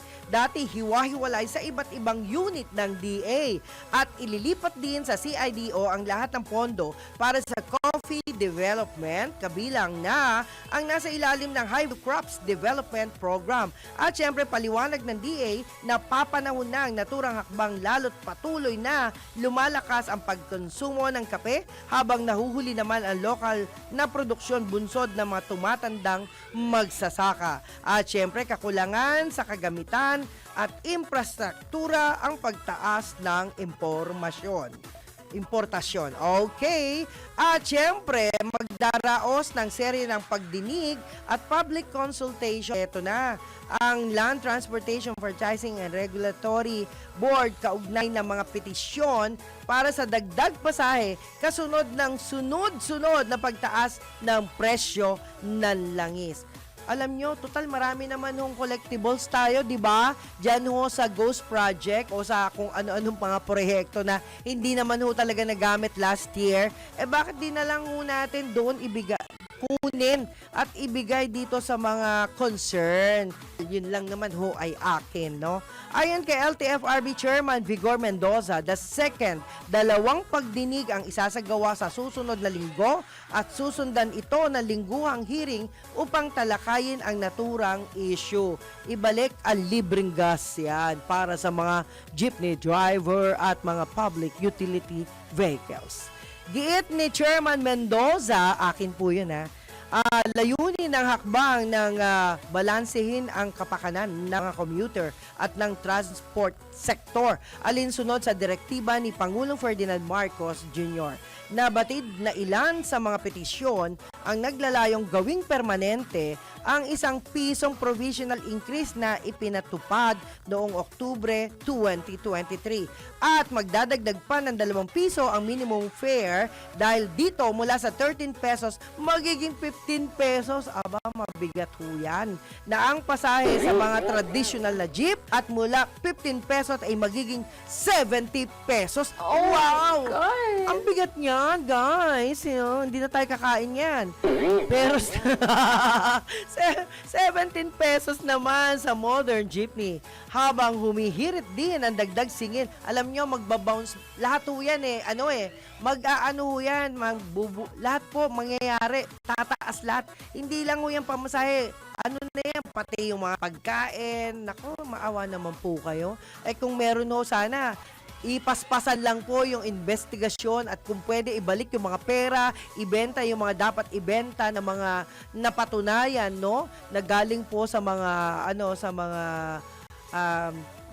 hiwa-hiwalay sa iba't ibang unit ng DA. At ililipat din sa CIDO ang lahat ng pondo para sa coffee development, kabilang na ang nasa ilalim ng High Crops Development Assistant Program. At syempre paliwanag ng DA na papanahon na ang naturang hakbang lalo't patuloy na lumalakas ang pagkonsumo ng kape habang nahuhuli naman ang lokal na produksyon bunsod ng mga tumatandang magsasaka. At syempre kakulangan sa kagamitan at infrastruktura ang pagtaas ng importasyon. Okay. At syempre, magdaraos ng serye ng pagdinig at public consultation. Ito na, ang Land Transportation Franchising and Regulatory Board kaugnay ng mga petisyon para sa dagdag pasahe kasunod ng sunod-sunod na pagtaas ng presyo ng langis. Alam nyo, total marami naman hong collectibles tayo, di ba? Diyan ho sa Ghost Project o sa kung ano-anong mga proyekto na hindi naman ho talaga nagamit last year. Bakit di na lang ho natin doon kunin at ibigay dito sa mga concern? Yun lang naman ho ay akin, no? Ayon kay LTFRB Chairman Vigor Mendoza, the second, 2 pagdinig ang isasagawa sa susunod na linggo at susundan ito ng lingguhang hearing upang talakayin ang naturang issue. Ibalik ang libreng gas yan para sa mga jeepney driver at mga public utility vehicles. Giit ni Chairman Mendoza, akin po yun layunin ng hakbang ng balansehin ang kapakanan ng commuter at ng transport sector alinsunod sa direktiba ni Pangulong Ferdinand Marcos Jr. Nabatid na ilan sa mga petisyon ang naglalayong gawing permanente ang ₱1 provisional increase na ipinatupad noong Oktubre 2023 at magdadagdag pa ng ₱2 ang minimum fare dahil dito mula sa 13 pesos magiging 15 pesos. Aba, mabigat ho yan. Na ang pasahe sa mga traditional na jeep at mula 15 pesos ay magiging 70 pesos. Oh, wow! Ang bigat niyan, guys. Hindi na tayo kakain yan. Pero 17 pesos naman sa modern jeepney. Habang humihirit din ang dagdag singil. Alam nyo, magbabounce. Lahat ho yan mag-aano ho yan. Lahat po mangyayari. Tataas lahat. Hindi lang ho yan pamasahe. Ano na yan? Pati yung mga pagkain. Nako, maawa naman po kayo. Kung meron ho sana, ipaspasan lang po yung investigasyon at kung pwede ibalik yung mga pera, ibenta yung mga dapat ibenta na mga napatunayan, no? Na galing po sa mga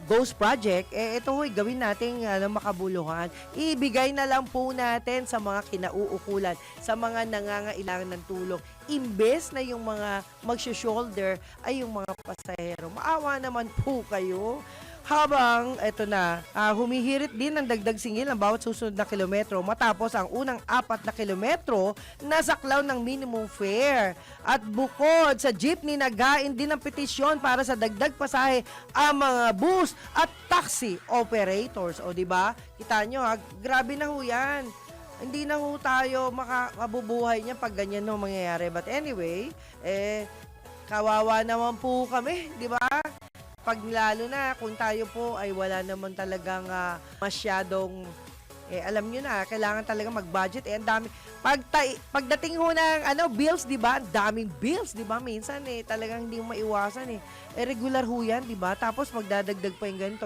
Ghost Project, ito ho'y gawin nating makabuluhan. Ibigay na lang po natin sa mga kinauukulan, sa mga nangangailangan ng tulong. Imbes na yung mga magsho-shoulder ay yung mga pasahero. Maawa naman po kayo. Habang, humihirit din ng dagdag singil ang bawat susunod na kilometro matapos ang unang 4 na kilometro nasaklaw ng minimum fare. At bukod sa jeepney, nagain din ang petisyon para sa dagdag pasahe ang mga bus at taxi operators. O diba? Kita nyo grabe na ho yan. Hindi na ho tayo makabubuhay niya pag ganyan no mangyayari. But anyway, kawawa naman po kami, di ba? Pag lalo na kung tayo po ay wala naman talagang masyadong alam nyo na, kailangan talaga mag-budget. Ang dami. Pagdating ho ng bills, di ba? Daming bills, di ba? Minsan talagang hindi mo maiwasan regular ho yan, di ba? Tapos magdadagdag pa yung ganito.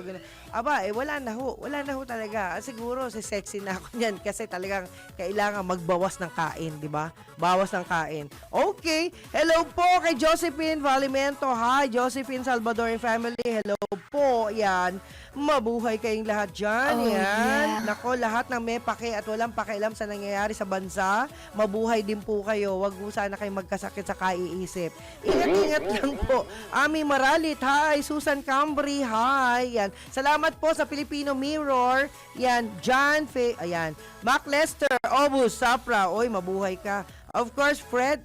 Aba, wala na ho talaga. Siguro, sexy na ako niyan kasi talagang kailangan magbawas ng kain, di ba? Bawas ng kain. Okay. Hello po kay Josephine Valimento. Hi, Josephine Salvadoran family. Hello po. Yan. Mabuhay kayong lahat dyan. Yan. Nako, lahat ng may pake at walang pakialam sa nangyayari sa bansa. Mabuhay din po kayo. Wag po sana kayo magkasakit sa kaiisip. Ingat-ingat lang po. Ami Maralit. Hi. Susan Cambry. Hi. Yan. Salamat po sa Filipino Mirror. Yan. John ayan. Mac Lester. Obus. Sapra. Oy, mabuhay ka. Of course, Fred.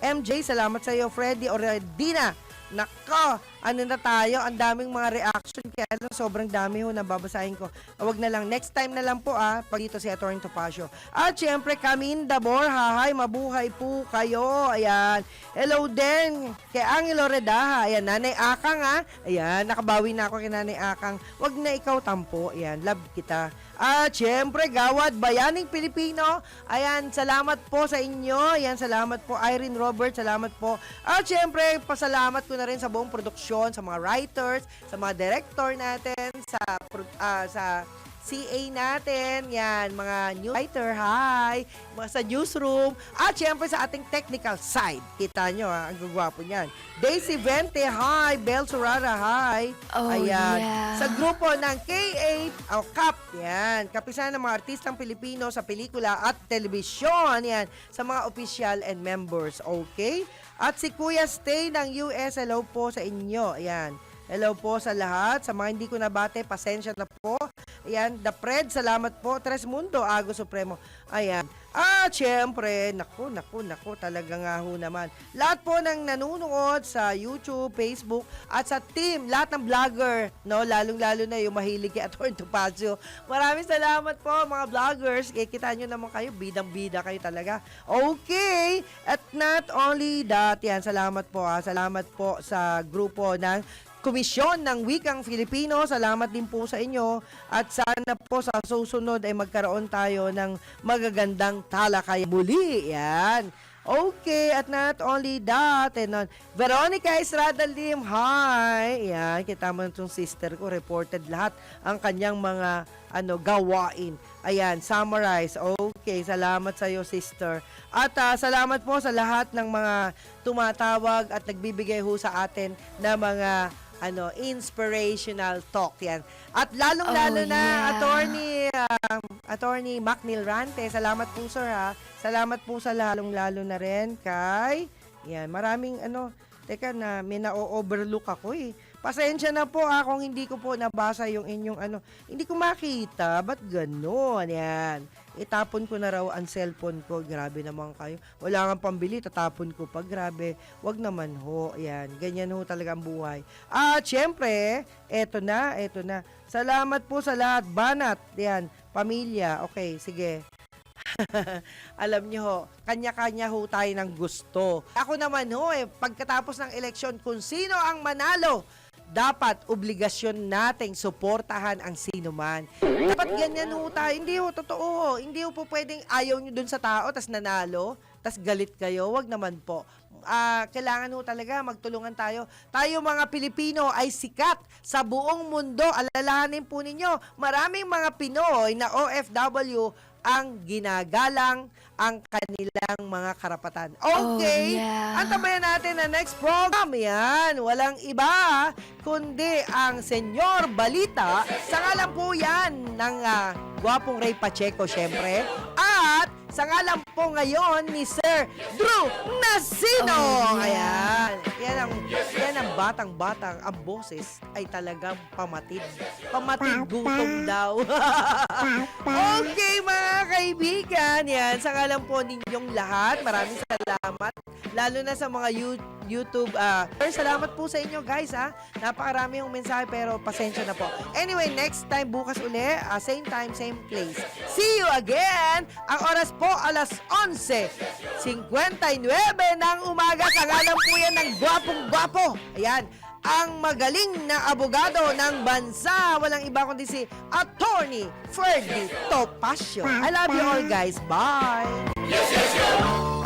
MJ, salamat sa iyo. Freddy Oredina. Nako. ano na tayo, ang daming mga reaction, kaya lang sobrang dami ho na babasahin ko. Wag na lang, next time na lang po pag dito si Atty. Topacio. At syempre, Caminda Borja, mabuhay po kayo. Ayan. Hello din kay Angelo Redaha. Ayan, Nanay Akang Ayan, nakabawi na ako kay Nanay Akang. Wag na ikaw tampo. Ayan, love kita. At syempre, Gawad Bayaning Pilipino. Ayan, salamat po sa inyo. Ayan, salamat po Irene Robert, salamat po. At syempre, pasalamat ko na rin sa buong produksyon, sa mga writers, sa mga director natin, sa CA natin, yan, mga news writer, hi, mga sa newsroom, at syempre sa ating technical side. Kita nyo, ang gagwapo niyan. Daisy Vente, hi, Bel Surara, hi. Ayan. Sa grupo ng CAP, yan, kapisanan ng mga artistang Pilipino sa pelikula at telebisyon, yan, sa mga official and members, okay? At si Kuya Stay ng US, hello po sa inyo, ayan. Hello po sa lahat. Sa mga hindi ko nabate, pasensya na po. Ayan, The Fred, salamat po. Tres Mundo, Ago Supremo. Ayan. At syempre, naku, talaga nga ho naman. Lahat po ng nanonood sa YouTube, Facebook, at sa team, lahat ng vlogger, no, lalong-lalo na yung mahilig kay Atty. Topacio. Maraming salamat po, mga vloggers. Kikita nyo naman kayo, bidang-bida kayo talaga. Okay. At not only that, yan, salamat po. Salamat po sa grupo ng Komisyon ng Wikang Filipino, salamat din po sa inyo at sana po sa susunod ay magkaroon tayo ng magagandang talakayan muli. Yan. Okay, at not only that, Veronica Estrada Lim, hi! Yan, kita mo na itong sister ko, reported lahat ang kanyang mga gawain. Ayan, summarize. Okay, salamat sa iyo, sister. At salamat po sa lahat ng mga tumatawag at nagbibigay ho sa atin na mga inspirational talk yan. At lalong-lalo na Attorney Macnil Rante, salamat po sir Salamat po sa lalong-lalo na rin kay maraming teka na may na-overlook ako Pasensya na po kung hindi ko po nabasa yung inyong hindi ko makita. Ba't gano'n? Yan. Itapon ko na raw ang cellphone ko. Grabe naman kayo. Wala kang pambili, tatapon ko pa. Grabe. Wag naman ho. Yan. Ganyan ho talaga ang buhay. At syempre, eto na. Salamat po sa lahat. Banat. Yan. Pamilya. Okay, sige. Alam niyo ho, kanya-kanya ho tayo ng gusto. Ako naman ho, pagkatapos ng eleksyon, kung sino ang manalo, dapat obligasyon nating suportahan ang sino man. Dapat ganyan ho tayo. Hindi ho, totoo. Hindi ho po pwedeng ayaw nyo dun sa tao, tas nanalo, tas galit kayo. Wag naman po. Kailangan ho talaga magtulungan tayo. Tayo mga Pilipino ay sikat sa buong mundo. Alalahanin po ninyo, maraming mga Pinoy na OFW ang ginagalang ang kanilang mga karapatan. Okay, antabayan natin na next program. Yan, walang iba kundi ang Senyor Balita. Sa ngalan po yan ng gwapong Ray Pacheco, syempre. At sa ngalan po ngayon ni Sir Drew Nasino. Ayan. Yan ang batang-batang. Ang boses ay talagang pamatid. Pamatid gutom daw. Okay, mga kaibigan. Yan. Sa ngalan po ninyong lahat. Maraming salamat. Lalo na sa mga YouTube. Salamat po sa inyo, guys. Napakarami yung mensahe pero pasensya na po. Anyway, next time, bukas uli. Same time, same place. See you again. Ang oras po, alas 11:59 ng umaga. Sa ngalan po yan ng gwapong-gwapo. Ayan. Ang magaling na abogado ng bansa. Walang iba kundi si Attorney Ferdy Topacio. I love you all, guys. Bye! Yes, yes, yes.